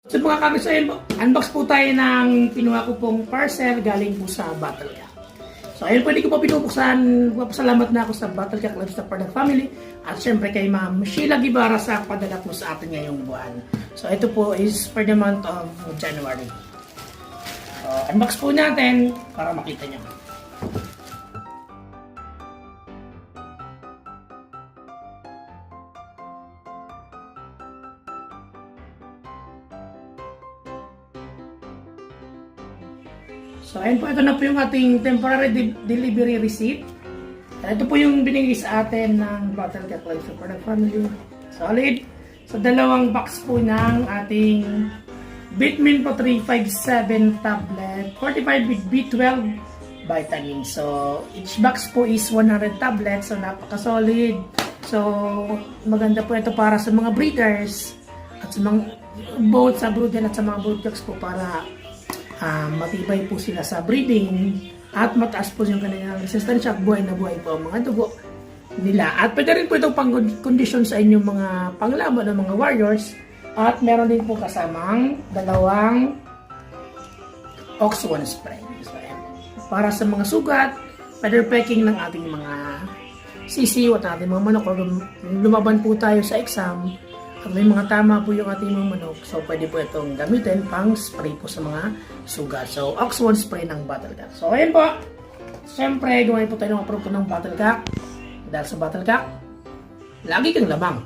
So mga kamis, ayun po, unbox po tayo ng kinuha ko pong parcel galing po sa Battlecat. So ayun, pwede ko po pinupuksan. Salamat na ako sa Battlecat Lifestyle Product Family at syempre kay Ma'am Sheila Guevara sa padala po sa atin ngayong buwan. So ito po is for the month of January. So unbox po natin para makita nyo. So, ayun po, ito na po yung ating temporary delivery receipt. Ito po yung binigay sa atin ng Battlecat Lifestyle Product Family. Solid. Sa dalawang box po ng ating Bitmin po 357 tablet, 45 with B12 vitamins. So, each box po is 100 tablets. So, napaka-solid. So, maganda po ito para sa mga breeders at sa mga both sa brood at sa mga brood dogs po para matibay po sila sa breeding at mataas po yung kanilang resistensya at buhay na buhay po ang mga dugo nila. At pwede rin po itong pang-condition sa inyong mga panglaban ng mga warriors at meron din po kasamang dalawang Ox1 spray. So, para sa mga sugat, feather pecking ng ating mga sisiw at ating mga manok. Kung lumaban po tayo sa exam, at may mga tama po yung ating mga manok, so pwede po itong gamitin pang spray po sa mga sugat. So, Ox1 spray ng Battlecat. So, ayun po. Siyempre, gawin po tayo ng approve ng Battlecat. Dahil sa Battlecat, lagi kang lamang.